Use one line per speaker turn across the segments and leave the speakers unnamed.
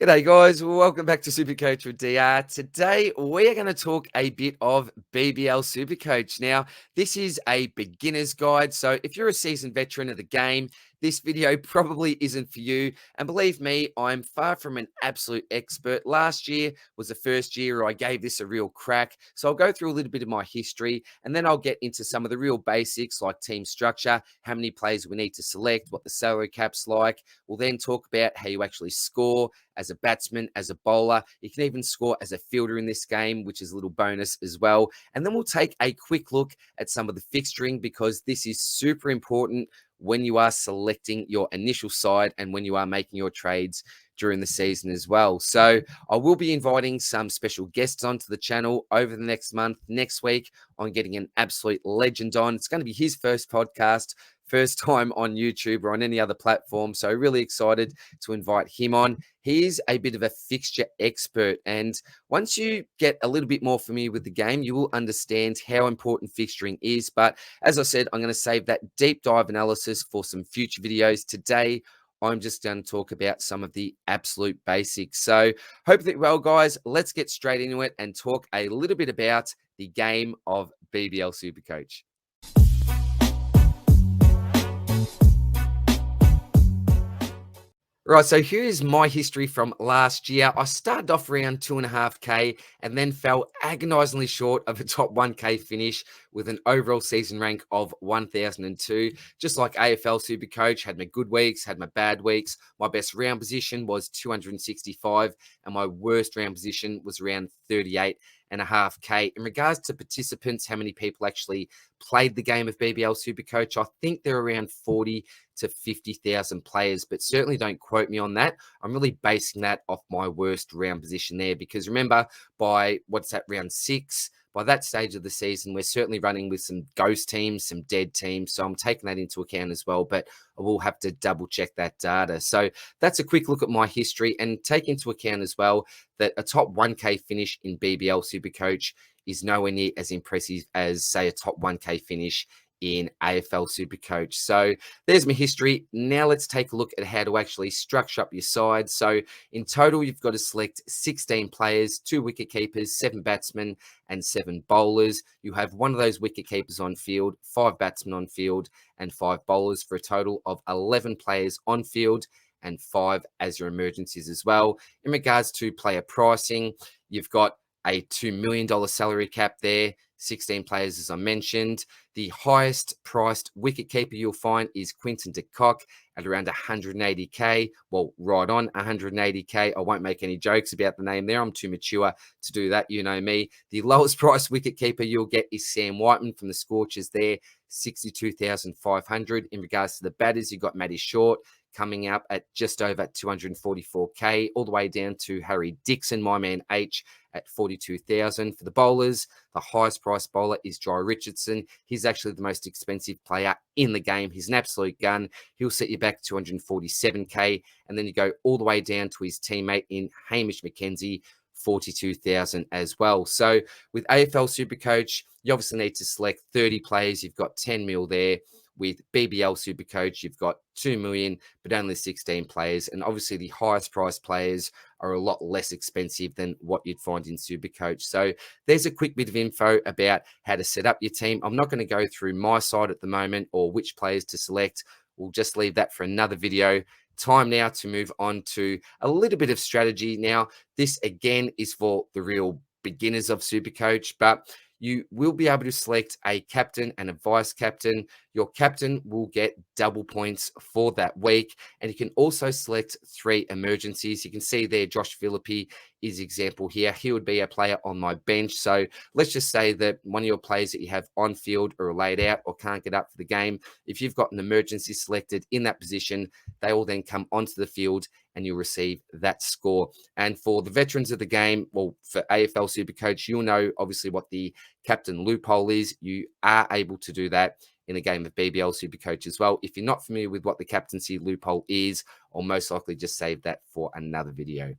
G'day guys, welcome back to Supercoach with DR. Today we are going to talk a bit of BBL Supercoach. Now, this is a beginner's guide, so if you're a seasoned veteran of the game, this video probably isn't for you. And believe me, I'm far from an absolute expert. Last year was the first year I gave this a real crack, so I'll go through a little bit of my history, and then I'll get into some of the real basics like team structure, how many players we need to select, what the salary cap's like. We'll then talk about how you actually score as a batsman, as a bowler. You can even score as a fielder in this game, which is a little bonus as well. And then we'll take a quick look at some of the fixturing because this is super important when you are selecting your initial side and when you are making your trades during the season as well. So I will be inviting some special guests onto the channel over the next month. Next week, I'm getting an absolute legend on. It's going to be his first podcast, first time on YouTube or on any other platform. So really excited to invite him on. He is a bit of a fixture expert. And once you get a little bit more familiar with the game, you will understand how important fixturing is. But as I said, I'm going to save that deep dive analysis for some future videos. Today, I'm just going to talk about some of the absolute basics. So hope that well, guys, let's get straight into it and talk a little bit about the game of BBL Supercoach. Right, so here's my history from last year. I started off around 2.5K and then fell agonizingly short of a top 1K finish with an overall season rank of 1002. Just like AFL Supercoach, had my good weeks, had my bad weeks. My best round position was 265 and my worst round position was around 38.5K. In regards to participants, how many people actually played the game of BBL Supercoach, I think they're around 40 to 50,000 players, but certainly don't quote me on that. I'm really basing that off my worst round position there because remember, by round 6, by that stage of the season, we're certainly running with some ghost teams, some dead teams. So I'm taking that into account as well, but I will have to double check that data. So that's a quick look at my history and take into account as well that a top 1K finish in BBL Supercoach is nowhere near as impressive as, say, a top 1K finish in AFL Supercoach. So there's my history. Now let's take a look at how to actually structure up your side. So in total, you've got to select 16 players, 2 wicket keepers, 7 batsmen, and 7 bowlers. You have one of those wicket keepers on field, 5 batsmen on field, and 5 bowlers for a total of 11 players on field and 5 as your emergencies as well. In regards to player pricing, you've got a $2 million salary cap there, 16 players, as I mentioned. The highest priced wicketkeeper you'll find is Quinton de Kock at around 180K. Well, right on 180K. I won't make any jokes about the name there. I'm too mature to do that. You know me. The lowest priced wicketkeeper you'll get is Sam Whiteman from the Scorchers there, 62,500. In regards to the batters, you've got Matty Short coming up at just over 244K, all the way down to Harry Dixon, my man H, at 42,000. For the bowlers, the highest priced bowler is Jai Richardson. He's actually the most expensive player in the game. He's an absolute gun. He'll set you back 247K. And then you go all the way down to his teammate in Hamish McKenzie, 42,000 as well. So with AFL Supercoach, you obviously need to select 30 players. You've got 10 mil there. With BBL Supercoach, you've got 2 million, but only 16 players. And obviously the highest priced players are a lot less expensive than what you'd find in Supercoach. So there's a quick bit of info about how to set up your team. I'm not going to go through my side at the moment or which players to select. We'll just leave that for another video. Time now to move on to a little bit of strategy. Now, this again is for the real beginners of Supercoach, but you will be able to select a captain and a vice captain. Your captain will get double points for that week. And you can also select 3 emergencies. You can see there, Josh Philippi is example here. He would be a player on my bench. So let's just say that one of your players that you have on field or laid out or can't get up for the game, if you've got an emergency selected in that position, they will then come onto the field and you'll receive that score. And for the veterans of the game, well, for AFL Supercoach, you'll know obviously what the captain loophole is. You are able to do that in a game of BBL Supercoach as well. If you're not familiar with what the captaincy loophole is, I'll most likely just save that for another video.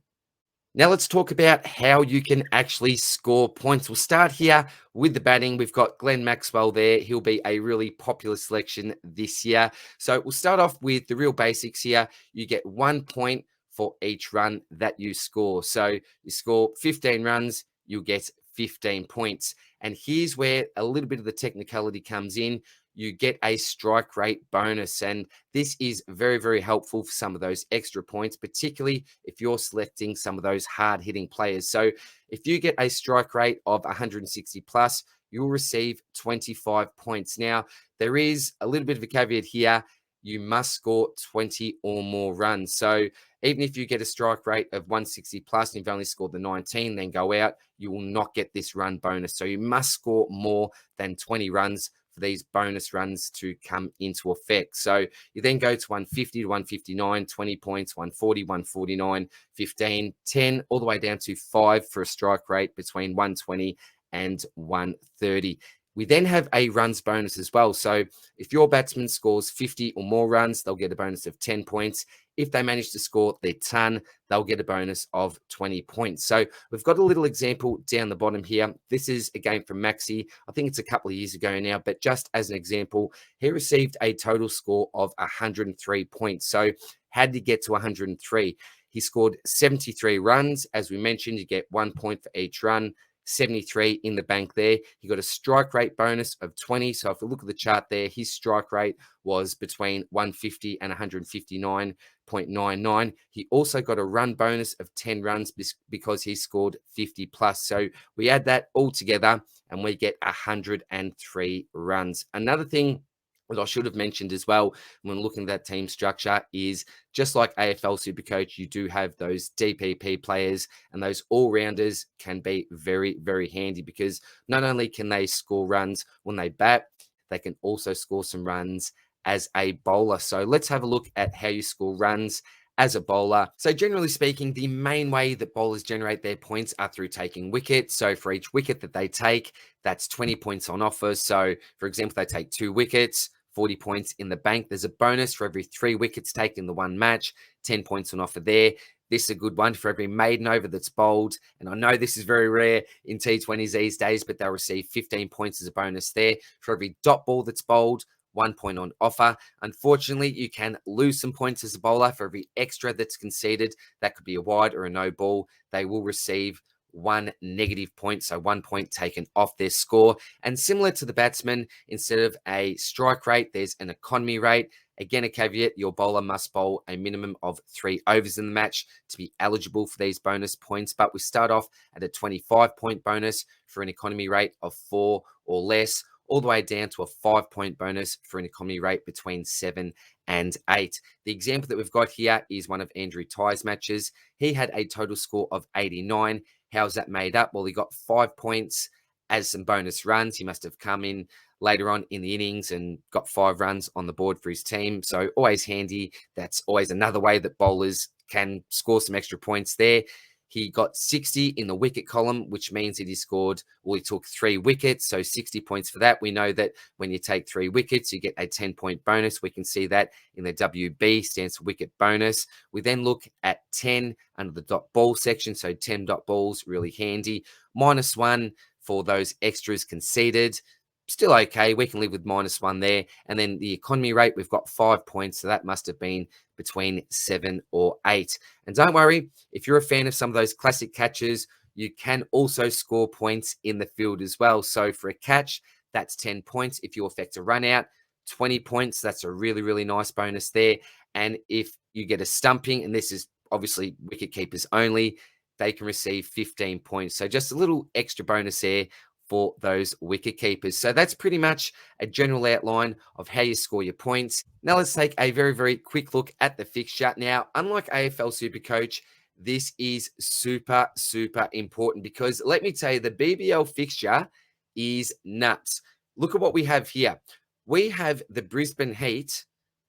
Now let's talk about how you can actually score points. We'll start here with the batting. We've got Glenn Maxwell there. He'll be a really popular selection this year. So we'll start off with the real basics here. You get 1 point for each run that you score. So you score 15 runs, you'll get 15 points. And here's where a little bit of the technicality comes in. You get a strike rate bonus. And this is very, very helpful for some of those extra points, particularly if you're selecting some of those hard hitting players. So if you get a strike rate of 160 plus, you'll receive 25 points. Now, there is a little bit of a caveat here. You must score 20 or more runs. So even if you get a strike rate of 160 plus and you've only scored the 19, then go out, you will not get this run bonus. So you must score more than 20 runs for these bonus runs to come into effect. So you then go to 150 to 159, 20 points, 140, 149, 15, 10, all the way down to 5 for a strike rate between 120 and 130. We then have a runs bonus as well. So if your batsman scores 50 or more runs, they'll get a bonus of 10 points. If they manage to score their ton, they'll get a bonus of 20 points. So we've got a little example down the bottom here. This is a game from Maxi. I think it's a couple of years ago now, but just as an example, he received a total score of 103 points. So how did he get to 103? He scored 73 runs. As we mentioned, you get 1 point for each run. 73 in the bank there. He got a strike rate bonus of 20. So if we look at the chart there, his strike rate was between 150 and 159.99. He also got a run bonus of 10 runs because he scored 50 plus. So we add that all together and we get 103 runs. Another thing that I should have mentioned as well when looking at that team structure is just like AFL Supercoach, you do have those DPP players, and those all-rounders can be very, very handy because not only can they score runs when they bat, they can also score some runs as a bowler. So let's have a look at how you score runs as a bowler. So generally speaking, the main way that bowlers generate their points are through taking wickets. So for each wicket that they take, that's 20 points on offer. So for example, they take 2 wickets, 40 points in the bank. There's a bonus for every 3 wickets taken in the one match, 10 points on offer there. This is a good one for every maiden over that's bowled. And I know this is very rare in T20s these days, but they'll receive 15 points as a bonus there. For every dot ball that's bowled, 1 point on offer. Unfortunately, you can lose some points as a bowler for every extra that's conceded. That could be a wide or a no ball. They will receive 1 negative point, so 1 point taken off their score. And similar to the batsman, instead of a strike rate, there's an economy rate. Again, a caveat, your bowler must bowl a minimum of 3 overs in the match to be eligible for these bonus points. But we start off at a 25-point bonus for an economy rate of 4 or less, all the way down to a 5-point bonus for an economy rate between 7 and 8. The example that we've got here is one of Andrew Ty's matches. He had a total score of 89. How's that made up? Well, he got 5 points as some bonus runs. He must have come in later on in the innings and got 5 runs on the board for his team. So always handy. That's always another way that bowlers can score some extra points there. He got 60 in the wicket column, which means that he scored, well, he took 3 wickets, so 60 points for that. We know that when you take 3 wickets, you get a 10-point bonus. We can see that in the WB, stands for wicket bonus. We then look at 10 under the dot ball section, so 10 dot balls, really handy. -1 for those extras conceded. Still okay. We can live with -1 there. And then the economy rate, we've got 5 points. So that must have been between 7 or 8. And don't worry, if you're a fan of some of those classic catches, you can also score points in the field as well. So for a catch, that's 10 points. If you effect a run out, 20 points. That's a really, really nice bonus there. And if you get a stumping, and this is obviously wicket keepers only, they can receive 15 points. So just a little extra bonus there for those wicket keepers. So that's pretty much a general outline of how you score your points. Now let's take a very, very quick look at the fixture. Now, unlike AFL Supercoach, this is super, super important because let me tell you, the BBL fixture is nuts. Look at what we have here. We have the Brisbane Heat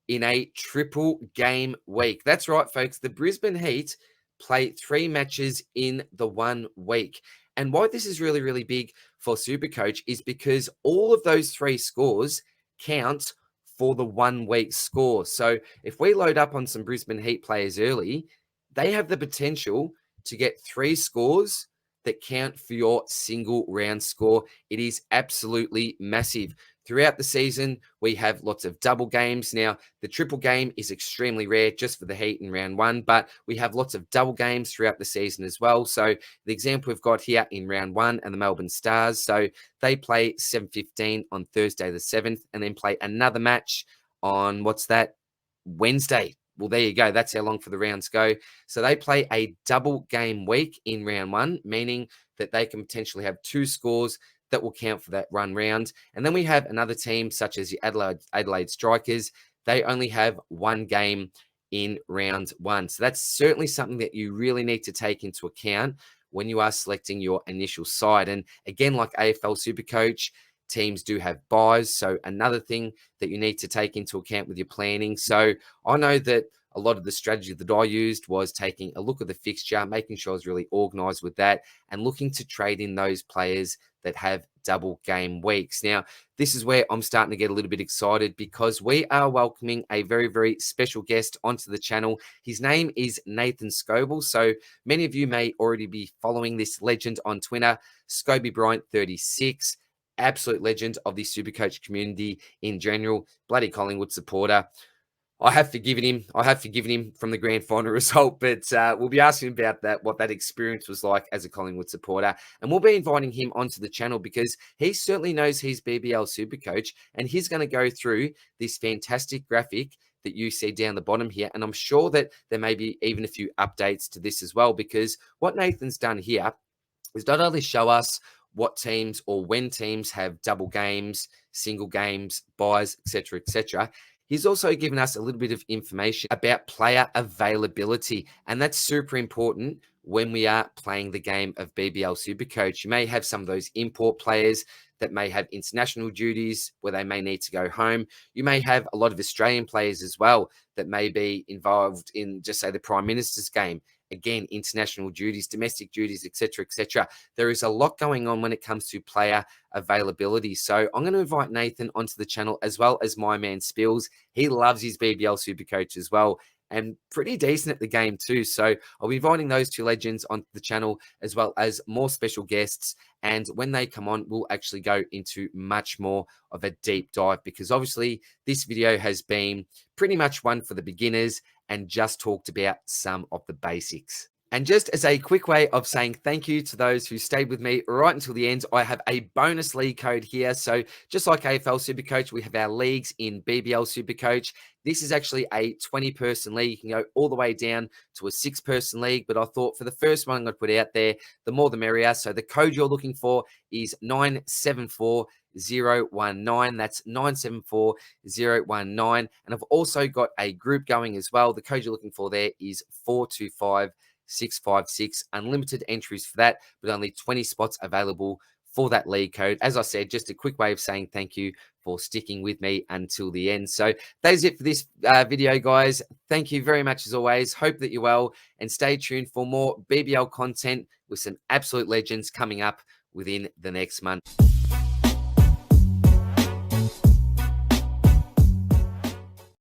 in a triple game week. That's right, folks. The Brisbane Heat play 3 matches in the 1 week. And why this is really, really big for Supercoach is because all of those 3 scores count for the 1 week score. So if we load up on some Brisbane Heat players early, they have the potential to get 3 scores that count for your single round score. It is absolutely massive. Throughout the season, we have lots of double games. Now, the triple game is extremely rare just for the Heat in round one, but we have lots of double games throughout the season as well. So the example we've got here in round one and the Melbourne Stars. So they play 7:15 on Thursday the 7th and then play another match on Wednesday. Well, there you go. That's how long for the rounds go. So they play a double game week in round one, meaning that they can potentially have two scores that will count for that run round. And then we have another team such as the Adelaide Strikers. They only have one game in round one. So that's certainly something that you really need to take into account when you are selecting your initial side. And again, like AFL SuperCoach, teams do have buys. So another thing that you need to take into account with your planning. So I know that a lot of the strategy that I used was taking a look at the fixture, making sure I was really organized with that, and looking to trade in those players that have double game weeks. Now, this is where I'm starting to get a little bit excited because we are welcoming a very, very special guest onto the channel. His name is Nathan Scoble. So many of you may already be following this legend on Twitter, Scobie Bryant 36. Absolute legend of the Supercoach community in general, bloody Collingwood supporter. I have forgiven him. I have forgiven him from the grand final result, but we'll be asking about that, what that experience was like as a Collingwood supporter. And we'll be inviting him onto the channel because he certainly knows his BBL Supercoach, and he's going to go through this fantastic graphic that you see down the bottom here. And I'm sure that there may be even a few updates to this as well, because what Nathan's done here is not only show us what teams or when teams have double games, single games, buys, etc., etc. He's also given us a little bit of information about player availability, and that's super important when we are playing the game of BBL SuperCoach. You may have some of those import players that may have international duties where they may need to go home. You may have a lot of Australian players as well that may be involved in, just say, the Prime Minister's game. Again, international duties, domestic duties, etc., etc. There is a lot going on when it comes to player availability. So I'm going to invite Nathan onto the channel as well as my man Spills. He loves his BBL SuperCoach as well and pretty decent at the game too. So I'll be inviting those two legends onto the channel as well as more special guests. And when they come on, we'll actually go into much more of a deep dive because obviously this video has been pretty much one for the beginners and just talked about some of the basics. And just as a quick way of saying thank you to those who stayed with me right until the end, I have a bonus league code here. So just like AFL SuperCoach, we have our leagues in BBL SuperCoach. This is actually a 20-person league. You can go all the way down to a 6-person league. But I thought for the first one I'm going to put out there, the more the merrier. So the code you're looking for is 974019. That's 974019. And I've also got a group going as well. The code you're looking for there is 425656. Unlimited entries for that, but only 20 spots available for that league code. As I said, just a quick way of saying thank you for sticking with me until the end. So that is it for this video, guys. Thank you very much as always. Hope that you're well, and stay tuned for more BBL content with some absolute legends coming up within the next month.